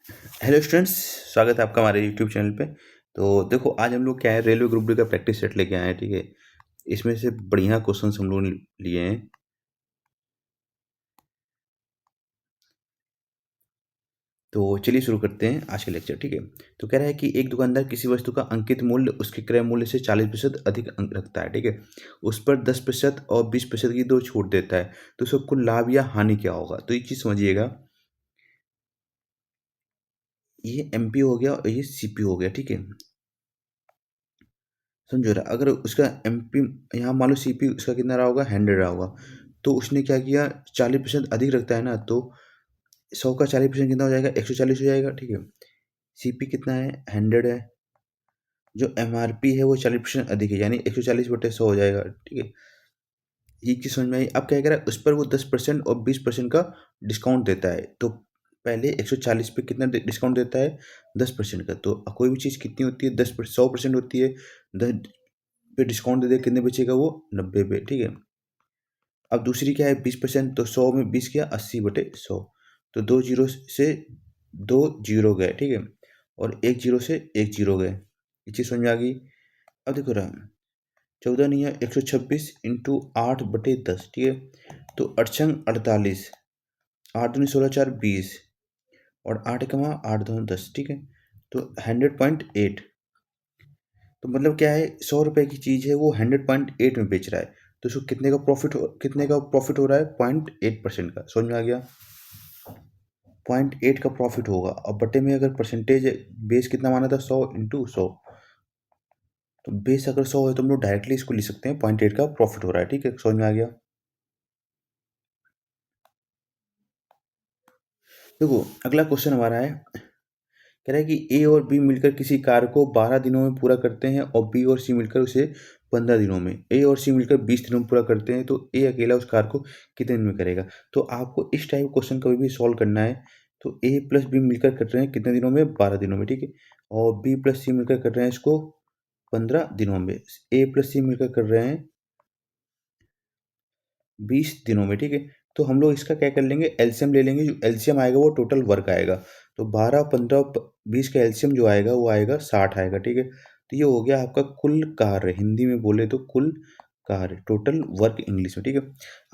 Hello students, स्वागत है आपका हमारे यूट्यूब चैनल पे। तो देखो, आज हम लोग क्या है, रेलवे ग्रुप डी का प्रैक्टिस सेट लेके आए हैं। ठीक है, इसमें से बढ़िया क्वेश्चंस हम लोगों ने लिए हैं। तो चलिए शुरू करते हैं आज का लेक्चर। ठीक है, तो कह रहा है कि एक दुकानदार किसी वस्तु का अंकित मूल्य उसके क्रय मूल्य से 40% अधिक अंक रखता है। ठीक है, उस पर 10% और 20% की दो छूट देता है। तो उसका कुल लाभ या हानि क्या होगा? तो ये चीज़ समझिएगा, ये एमपी हो गया और ये सीपी हो गया। ठीक है, समझो रहा, अगर उसका एमपी यहाँ मान लो सीपी उसका कितना रहा होगा, 100 रहा होगा। तो उसने क्या किया, 40% अधिक रखता है ना, तो 100 का 40% कितना हो जाएगा, 140 हो जाएगा। ठीक है, सीपी कितना है, 100 है। जो एमआरपी है वो 40% अधिक है, यानी 140/100 हो जाएगा। ठीक है, ये चीज़ समझ में आई। अब क्या कह रहा है, उस पर वो 10% और 20% का डिस्काउंट देता है। तो पहले 140 पे कितना डिस्काउंट देता है, 10% का। तो कोई भी चीज़ कितनी होती है, 100% होती है। 10 पे डिस्काउंट दे दे, कितने बचेगा वो, 90 पे। ठीक है, अब दूसरी क्या है, 20%। तो 100 में 20 किया, 80/100। तो दो जीरो से दो जीरो गए। ठीक है, और एक जीरो से एक जीरो गए। ये चीज़ समझ में आ गई। अब देखो रहा, 14 नहीं है, 126 इंटू 8/10। ठीक है, तो अड़छंग 48, 8 दूनी 16, 4 20, और 8 आठ दो 10। ठीक है, तो 100.8। तो मतलब क्या है, 100 रुपए की चीज़ है, वो 100.8 में बेच रहा है। तो उसको कितने का प्रॉफिट हो रहा है, 0.8% का। समझ में आ गया, 0.8 का प्रॉफिट होगा। और बटे में अगर परसेंटेज, बेस कितना माना था, 100 × 100। तो बेस अगर 100 है तो हम लोग डायरेक्टली इसको लिख सकते हैं, 0.8 का प्रॉफिट हो रहा है। ठीक है, समझ में आ गया। देखो, अगला क्वेश्चन हमारा है, कह रहा है कि ए और बी मिलकर किसी कार्य को 12 दिनों में पूरा करते हैं, और बी और सी मिलकर उसे 15 दिनों में। ए और सी मिलकर 20 दिनों में पूरा करते हैं, तो ए अकेला उस कार्य को कितने दिन में करेगा? तो आपको इस टाइप क्वेश्चन कभी भी सॉल्व करना है, तो ए प्लस बी मिलकर कर रहे हैं कितने दिनों में, 12 दिनों में। ठीक है, और बी प्लस सी मिलकर कर रहे हैं इसको 15 दिनों में। ए प्लस सी मिलकर कर रहे हैं 20 दिनों में। ठीक है, तो हम लोग इसका क्या कर लेंगे, एलसीएम ले लेंगे। जो एलसीएम आएगा वो टोटल वर्क आएगा। तो 12, 15, 20 का एलसीएम जो आएगा वो आएगा 60 आएगा। ठीक है, तो ये हो गया आपका कुल कार्य, हिंदी में बोले तो कुल कार्य, टोटल वर्क इंग्लिश में। ठीक है,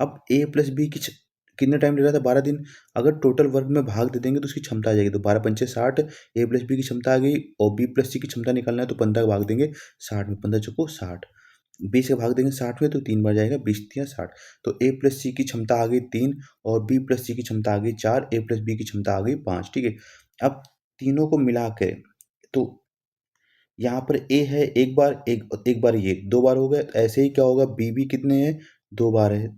अब ए प्लस बी की कितना टाइम ले रहा था, 12 दिन। अगर टोटल वर्क में भाग दे देंगे तो उसकी क्षमता आ जाएगी। तो 12×5 = 60, ए प्लस बी की क्षमता आ गई, और बी प्लस सी की क्षमता निकालना है तो 15 का भाग देंगे 60 में, 15×4 = 60। 20 का भाग देंगे 60 में तो 3 बार जाएगा, 20×3 = 60। तो ए प्लस सी की क्षमता आ गई 3, और बी प्लस सी की क्षमता आ गई 4, ए प्लस बी की क्षमता आ गई 5। ठीक है, अब तीनों को मिला के, तो यहाँ पर ए है एक बार, एक बार, ये 2 बार हो गए। ऐसे ही क्या होगा, बी भी कितने हैं, 2 बार है।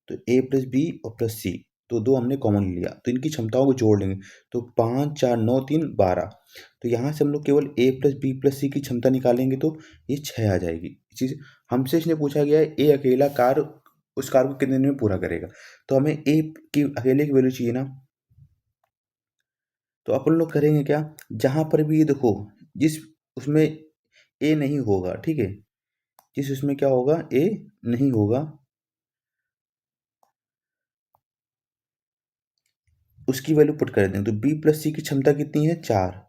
तो ए प्लस बी और प्लस सी, तो दो हमने कॉमन लिया, तो इनकी क्षमताओं को जोड़ लेंगे। तो 5, 4, 9, 3, 12। तो यहाँ से हम लोग केवल ए प्लस बी प्लस सी की क्षमता निकालेंगे तो ये 6 आ जाएगी। चीज़ हमसे इसने पूछा गया है, ए अकेला कार उस कार को कितने दिन में पूरा करेगा। तो हमें ए की अकेले की वैल्यू चाहिए ना, तो अपन लोग करेंगे क्या, जहाँ पर भी ये देखो, जिस उसमें ए नहीं होगा, ठीक है, जिस उसमें क्या होगा, ए नहीं होगा, उसकी वैल्यू पुट कर देंगे। तो बी प्लस सी की क्षमता कितनी है, 4।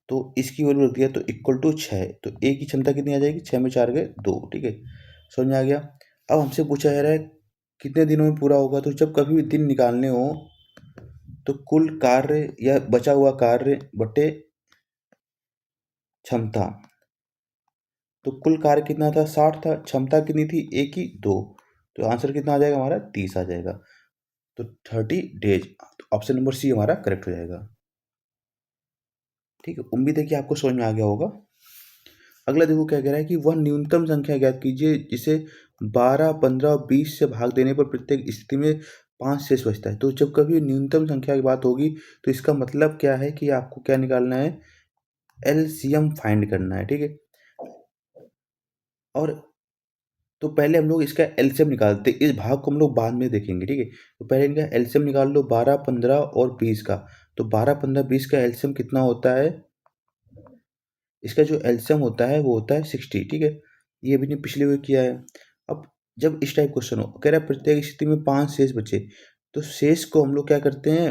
तो इसकी वैल्यू रख दिया तो इक्वल टू 6। तो ए की क्षमता कितनी आ जाएगी, 6 में 4 गए 2। ठीक है, समझ में आ गया। अब हमसे पूछा जा रहा है कितने दिनों में पूरा होगा। तो जब कभी भी दिन निकालने हो, तो कुल कार्य या बचा हुआ कार्य बटे क्षमता। तो कुल कार्य कितना था, 60 था। क्षमता कितनी थी, ए की 2। तो आंसर कितना आ जाएगा हमारा, 30 आ जाएगा। तो 30 डेज। तो ऑप्शन नंबर सी हमारा करेक्ट हो जाएगा। ठीक है, उम्मीद है कि आपको समझ में आ गया होगा। अगला देखो क्या कह रहा है कि वह न्यूनतम संख्या ज्ञात कीजिए जिसे 12, 15 और 20 से भाग देने पर प्रत्येक स्थिति में 5 शेष बचता है। तो जब कभी न्यूनतम संख्या की बात होगी, तो इसका मतलब क्या है कि आपको क्या निकालना है, एलसीएम फाइंड करना है। ठीक है, और तो पहले हम लोग इसका एलसीएम निकालते हैं, इस भाग को हम लोग बाद में देखेंगे। ठीक है, तो पहले इनका एलसीएम निकाल लो, 12, 15 और 20 का। तो 12, 15, 20 का एलसीएम कितना होता है, इसका जो एलसीएम होता है वो होता है 60। ठीक है, ये भी नहीं पिछले हुए किया है। अब जब इस टाइप क्वेश्चन हो, कह रहा है प्रत्येक स्थिति में 5 शेष बचे, तो शेष को हम लोग क्या करते हैं,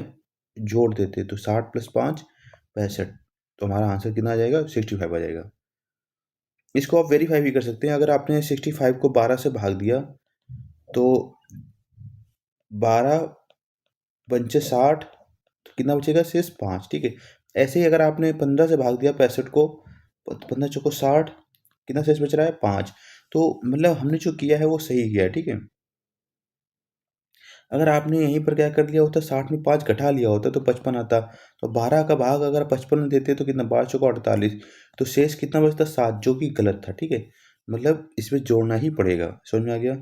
जोड़ देते तो 60 + 5 65। तो हमारा आंसर कितना आ जाएगा? 65 आ जाएगा। इसको आप वेरीफाई भी कर सकते हैं। अगर आपने 65 को 12 से भाग दिया तो 12 पंचे 60, तो कितना बचेगा? शेष 5। ठीक है। ऐसे ही अगर आपने 15 से भाग दिया 65 को, 15 चौको 60, कितना शेष बच रहा है? 5। तो मतलब हमने जो किया है वो सही किया है। ठीक है। अगर आपने यहीं पर क्या कर लिया होता, 60 में 5 घटा लिया होता तो 55 आता। तो 12 का भाग अगर 55 में देते तो कितना? 12 चौको 48। तो शेष कितना बचता? 7, जो कि गलत था। ठीक है। मतलब इसमें जोड़ना ही पड़ेगा। समझ में आ गया?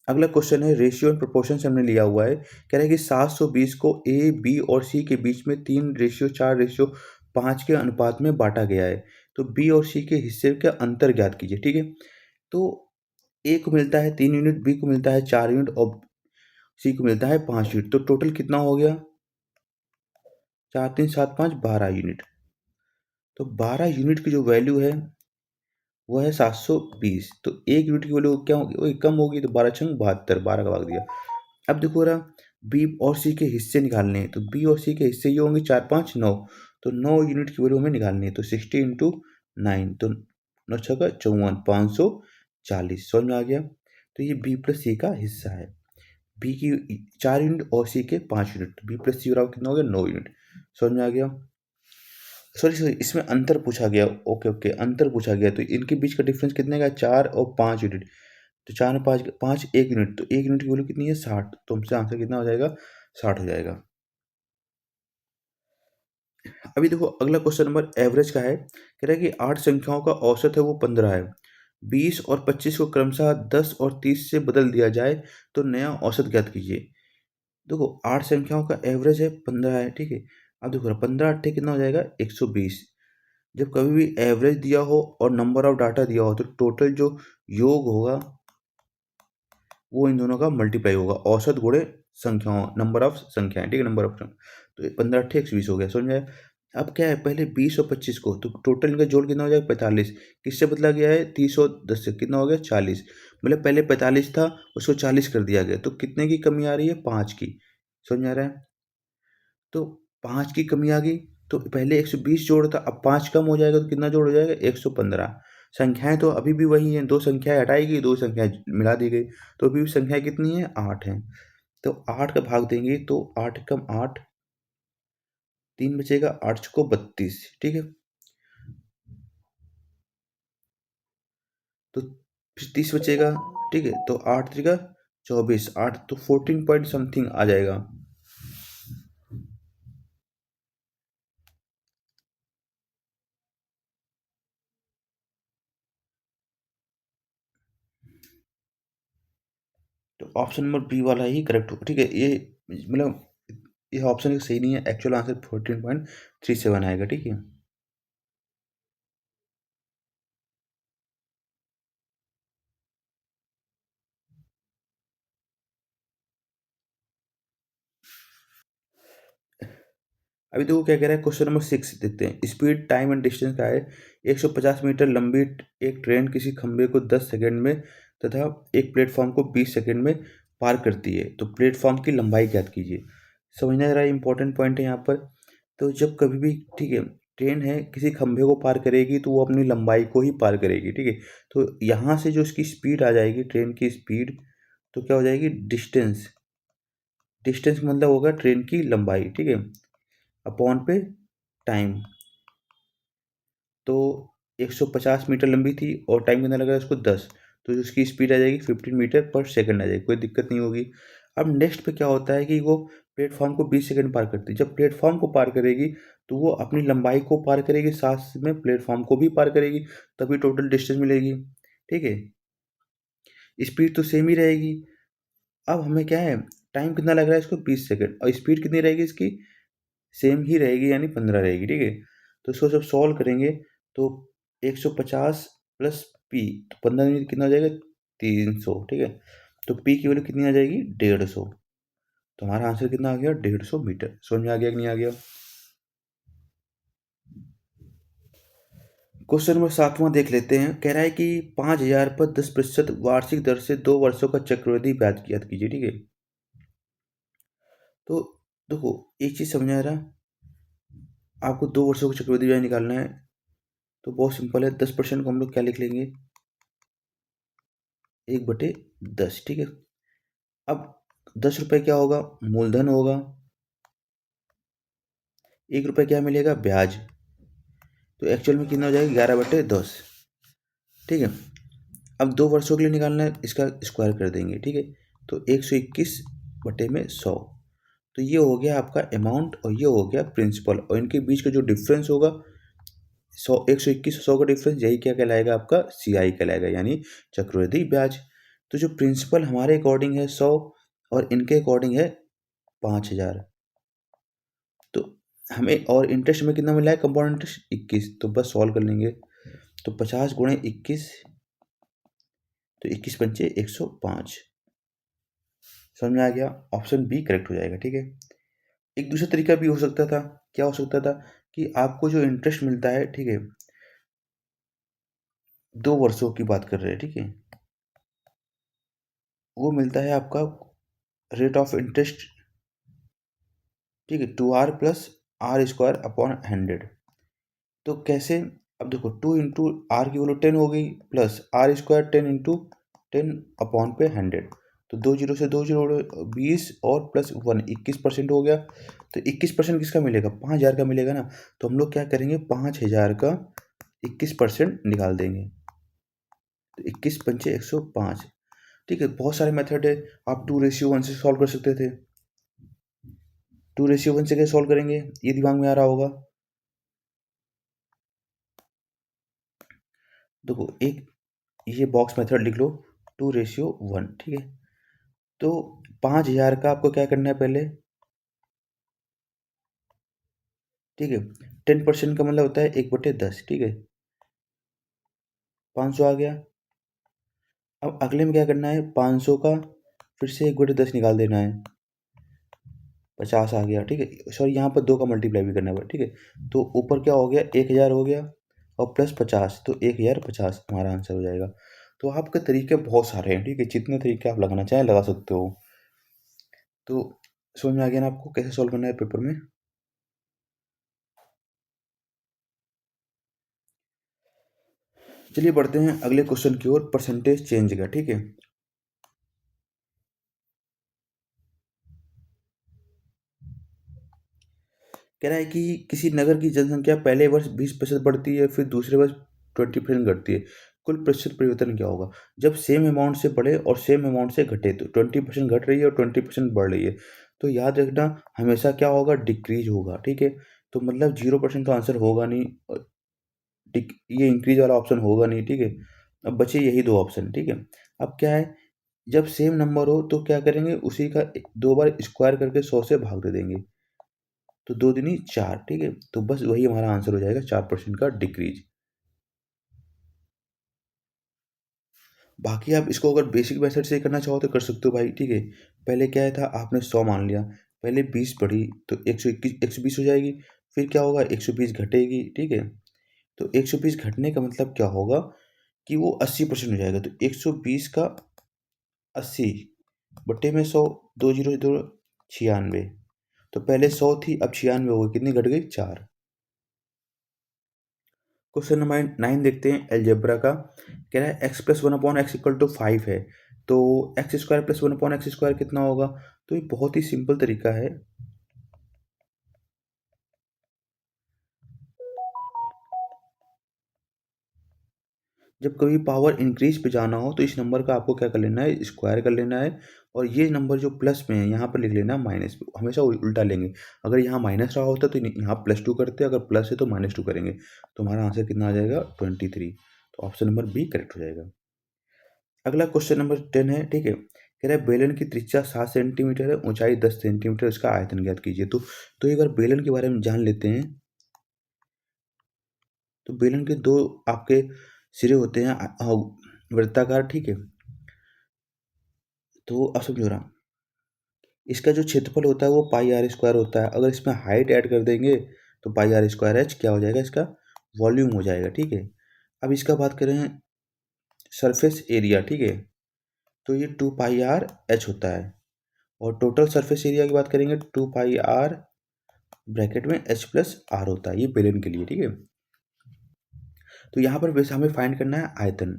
अगला क्वेश्चन है रेशियो एंड प्रोपोर्शन से हमने लिया हुआ है। कह रहा है कि 720 को ए, बी और सी के बीच में 3:4:5 के अनुपात में बांटा गया है। तो बी और सी के हिस्से का अंतर ज्ञात कीजिए। ठीक है। तो ए को मिलता है 3 यूनिट, बी को मिलता है 4 यूनिट और सी को मिलता है 5 यूनिट। तो टोटल कितना हो गया? 4 3 7 5 12 यूनिट। तो 12 यूनिट की जो वैल्यू है वो है 720। तो एक यूनिट की वैल्यू क्या होगी? वही कम होगी। तो 12 छंग 72, 12 का भाग दिया। अब देखो रहा, बी और सी के हिस्से निकालने हैं। तो बी और सी के हिस्से ये होंगे 4 5 9। तो 9 यूनिट की वैल्यू हमें निकालनी है। तो 60 इंटू 9, तो 9 छक्का 54, 540। समझ में आ गया? तो ये बी प्लस सी का हिस्सा है। बी की 4 यूनिट और सी के 5 यूनिट। बी प्लस सी बराबर कितना हो गया? 9 यूनिट। समझ में आ गया? सॉरी सॉरी, इसमें अंतर पूछा गया। ओके ओके, अंतर पूछा गया। तो इनके बीच का डिफरेंस कितने का? 4 और 5 यूनिट। तो 4 में 5, 5 1 यूनिट। तो 1 यूनिट की वैल्यू कितनी है? 60। तो हमसे आंसर कितना हो जाएगा? 60 हो जाएगा। अभी देखो अगला क्वेश्चन नंबर एवरेज का है। कह रहा है कि 8 संख्याओं का औसत है वो 15 है। 20 और 25 को क्रमशः 10 और 30 से बदल दिया जाए तो नया औसत ज्ञात कीजिए। देखो 8 संख्याओं का एवरेज है 15 है। ठीक है। अब देखो 15 8 कितना हो जाएगा? 120। जब कभी भी एवरेज दिया हो और नंबर ऑफ डाटा दिया हो तो टोटल जो योग होगा वो इन दोनों का मल्टीप्लाई होगा। औसत गुणे संख्याओं, नंबर ऑफ संख्याएं। ठीक है। नंबर ऑफ, तो 15 8 120 हो गया। समझ में आया? अब क्या है, पहले 20 और 25 को, तो टोटल इनका जोड़ कितना हो जाएगा? 45। किससे बदला गया है? 30 और 10 से। कितना हो गया? 40। मतलब पहले 45 था, उसको 40 कर दिया गया। तो कितने की कमी आ रही है? 5 की। समझ में आ रहा है? तो 5 की कमी आ गई। तो पहले 120 जोड़ था, अब 5 कम हो जाएगा तो कितना जोड़ हो जाएगा? 115। संख्याएं तो अभी भी वही हैं, 2 संख्याएं हटाई गई, 2 संख्याएं मिला दी गई। तो अभी भी संख्याएं कितनी है? 8 हैं। तो 8 का भाग देंगे तो 8 कम 8, 3 बचेगा, 8 चौको 32। ठीक है। तो फिर 30 बचेगा। ठीक है। तो 8 त्रिका 24, 8 तो 14 पॉइंट समथिंग आ जाएगा। तो ऑप्शन नंबर बी वाला ही करेक्ट होगा। ठीक है। ये मतलब ये ऑप्शन सही नहीं है। एक्चुअल आंसर 14.37 आएगा। ठीक है। अभी देखो क्या कह रहा है, क्वेश्चन नंबर 6 देखते हैं। स्पीड, टाइम एंड डिस्टेंस का है। 150 मीटर लंबी एक ट्रेन किसी खंभे को 10 सेकंड में तथा एक प्लेटफॉर्म को 20 सेकंड में पार करती है। तो प्लेटफॉर्म की लंबाई ज्ञात कीजिए। समझना जरा, इंपॉर्टेंट पॉइंट है यहाँ पर। तो जब कभी भी, ठीक है, ट्रेन है किसी खंभे को पार करेगी तो वो अपनी लंबाई को ही पार करेगी। ठीक है। तो यहाँ से जो इसकी स्पीड आ जाएगी, ट्रेन की स्पीड, तो क्या हो जाएगी? डिस्टेंस। डिस्टेंस मतलब होगा ट्रेन की लंबाई। ठीक है। अपॉन पे टाइम। तो 150 मीटर लंबी थी और टाइम कितना लगा उसको? 10। तो उसकी स्पीड आ जाएगी 15 मीटर पर सेकंड आ जाएगी। कोई दिक्कत नहीं होगी। अब नेक्स्ट पे क्या होता है कि वो प्लेटफॉर्म को 20 सेकंड पार करती है। जब प्लेटफॉर्म को पार करेगी तो वो अपनी लंबाई को पार करेगी, साथ में प्लेटफॉर्म को भी पार करेगी, तभी टोटल डिस्टेंस मिलेगी। ठीक है। स्पीड तो सेम ही रहेगी। अब हमें क्या है, टाइम कितना लग रहा है इसको? 20 सेकंड। और स्पीड कितनी रहेगी इसकी? सेम ही रहेगी, यानी 15 रहेगी। ठीक है। तो इसको जब सॉल्व करेंगे तो 150 प्लस पी, तो 15 में कितना हो जाएगा? 300। ठीक है। तो पी की वैल्यू कितनी आ जाएगी? 150। तो हमारा आंसर कितना आ गया? 150 मीटर। समझ में आ गया कि नहीं आ गया? क्वेश्चन नंबर 7वां देख लेते हैं। कह रहा है कि 5,000 पर 10% वार्षिक दर से 2 वर्षों का चक्रवृद्धि ब्याज ज्ञात कीजिए। ठीक है। तो देखो, एक चीज़ समझ आ रहा, आपको 2 वर्षों का चक्रवृद्धि ब्याज निकालना है, तो बहुत सिंपल है, 10% को हम लोग क्या लिख लेंगे, 1/10, ठीक है। अब 10 रुपये क्या होगा, मूलधन होगा, 1 रुपये क्या मिलेगा, ब्याज। तो एक्चुअल में कितना हो जाएगा, 11/10, ठीक है। अब 2 वर्षों के लिए निकालना है, इसका स्क्वायर कर देंगे, ठीक है। तो 121 बटे में 100, तो ये हो गया आपका अमाउंट और ये हो गया प्रिंसिपल, और इनके बीच का जो डिफरेंस होगा 100, 121 100 का डिफरेंस, यही क्या कहलाएगा, आपका CI कहलाएगा, यानी चक्रवृद्धि ब्याज। तो जो प्रिंसिपल हमारे अकॉर्डिंग है 100 और इनके अकॉर्डिंग है 5000, तो हमें और इंटरेस्ट में कितना मिला है, कंपाउंड इंटरेस्ट 21, तो बस सॉल्व कर लेंगे। तो 50 गुणे 21, तो 21 पंचे 105, समझ में आ गया, ऑप्शन बी करेक्ट हो जाएगा, ठीक है। एक दूसरा तरीका भी हो सकता था, क्या हो सकता था कि आपको जो इंटरेस्ट मिलता है, ठीक है, 2 वर्षों की बात कर रहे हैं, ठीक है, वो मिलता है आपका रेट ऑफ इंटरेस्ट, ठीक है, 2r+r² अपॉन 100। तो कैसे, अब देखो 2 × r की वैल्यू 10 हो गई, प्लस r² 10 × 10 अपॉन पे 100, तो 2 जीरो से 2 जीरो 20 और +1 21% हो गया। तो 21% किसका मिलेगा, 5000 का मिलेगा ना। तो हम लोग क्या करेंगे, 5000 का 21% निकाल देंगे, तो 21 पंचे 105, ठीक है। बहुत सारे मेथड है, आप 2:1 से सॉल्व कर सकते थे। 2:1 से कैसे सॉल्व करेंगे, ये दिमाग में आ रहा होगा। देखो, एक ये बॉक्स मेथड लिख लो, 2:1, ठीक है। तो 5000 का आपको क्या करना है पहले, ठीक है, 10% का मतलब होता है 1/10, ठीक है, 500 आ गया। अब अगले में क्या करना है, 500 का फिर से 1/10 निकाल देना है, 50 आ गया, ठीक है। सॉरी, यहाँ पर 2 का मल्टीप्लाई भी करना है, ठीक है। तो ऊपर क्या हो गया, 1000 हो गया, और +50, तो 1050 हमारा आंसर हो जाएगा। तो आपके तरीके बहुत सारे हैं, ठीक है, जितने तरीके आप लगाना चाहें लगा सकते हो। तो समझ में आ गया ना आपको कैसे सॉल्व करना है पेपर में। चलिए बढ़ते हैं अगले क्वेश्चन की ओर, परसेंटेज चेंज का, ठीक है। कह रहा है कि किसी नगर की जनसंख्या पहले वर्ष 20% बढ़ती है, फिर दूसरे वर्ष 20% घटती है, कुल प्रतिशत परिवर्तन क्या होगा। जब सेम अमाउंट से बढ़े और सेम अमाउंट से घटे, तो 20% घट रही है और 20% बढ़ रही है, तो याद रखना हमेशा क्या होगा, डिक्रीज होगा, ठीक है। तो मतलब 0% तो आंसर होगा नहीं, ये इंक्रीज वाला ऑप्शन होगा नहीं, ठीक है। अब बचे यही दो ऑप्शन, ठीक है। अब क्या है, जब सेम नंबर हो तो क्या करेंगे, उसी का 2 बार स्क्वायर करके 100 से भाग दे देंगे, तो 2 दूनी 4, ठीक है। तो बस वही हमारा आंसर हो जाएगा, 4% का डिक्रीज। बाकी आप इसको अगर बेसिक मेथड से करना चाहो तो कर सकते हो भाई, ठीक है। पहले क्या था, आपने 100 मान लिया, पहले 20 बढ़ी तो 121 120 हो जाएगी, फिर क्या होगा, 120 घटेगी, ठीक है। तो 120 घटने का मतलब क्या होगा कि वो 80% हो जाएगा, तो 120 का 80 बट्टे में 100, 2 जीरो 96, तो पहले 100 थी, अब 96 हो गई, कितनी घट गई, 4। क्वेश्चन नंबर 9 देखते हैं अलजेब्रा का। कह रहा है x+1/x = 5 है, तो x² + 1/x² कितना होगा। तो ये बहुत ही सिंपल तरीका है। जब कभी पावर इंक्रीज पे जाना हो तो इस नंबर का आपको क्या कर लेना है, स्क्वायर कर लेना है, और ये नंबर जो प्लस में है यहाँ पर लिख लेना है माइनस पे, हमेशा उल्टा लेंगे। अगर यहाँ माइनस रहा होता तो यहाँ +2 करते, अगर प्लस है तो -2 करेंगे, तो हमारा आंसर कितना आ जाएगा, 23। तो ऑप्शन नंबर बी करेक्ट हो जाएगा। अगला क्वेश्चन नंबर 10 है, ठीक है। कह रहा है बेलन की त्रिज्या 7 सेंटीमीटर है, ऊंचाई 10 सेंटीमीटर, इसका आयतन ज्ञात कीजिए। तो एक बार बेलन के बारे में जान लेते हैं। तो बेलन के दो आपके सिरे होते हैं, वृत्ताकार, ठीक है। तो अब समझो रहा, इसका जो क्षेत्रफल होता है वो πr² होता है, अगर इसमें हाइट ऐड कर देंगे तो πr²h क्या हो जाएगा, इसका वॉल्यूम हो जाएगा, ठीक है। अब इसका बात करें सरफेस एरिया, ठीक है, तो ये 2πrh होता है, और टोटल सरफेस एरिया की बात करेंगे 2 पाई आर ब्रैकेट में एच प्लस आर होता है, ये बेलन के लिए, ठीक है। तो यहाँ पर वैसे हमें फाइंड करना है आयतन।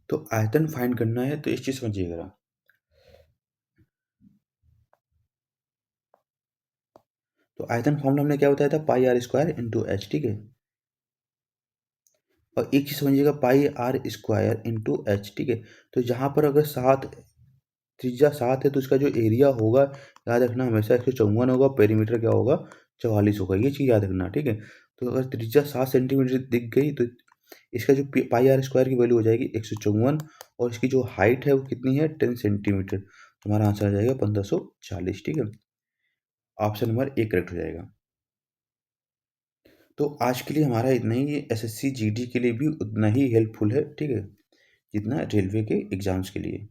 तो आयतन फाइंड करना है तो इस चीज़ समझिएगा। तो आयतन फॉर्मूला हमने क्या बताया था, पाई आर स्क्वायर इंटू एच, ठीक है। और एक चीज़ समझिएगा, पाई आर स्क्वायर इंटू एच, ठीक है। तो जहाँ पर अगर 7 त्रिज्या 7 है तो इसका जो एरिया होगा, याद रखना हमेशा 154 होगा, पेरीमीटर क्या होगा 44 होगा, ये चीज़ याद रखना, ठीक है। तो अगर त्रिज्या 7 सेंटीमीटर दिख गई तो इसका जो पाई आर स्क्वायर की वैल्यू हो जाएगी 154, और इसकी जो हाइट है वो कितनी है 10 सेंटीमीटर। हमारा आंसर आ जाएगा 1540, ठीक है। ऑप्शन नंबर ए करेक्ट हो जाएगा। तो आज के लिए हमारा इतना ही। ये एसएससी जीडी के लिए भी उतना ही हेल्पफुल है, ठीक है, जितना रेलवे के एग्जाम्स के लिए।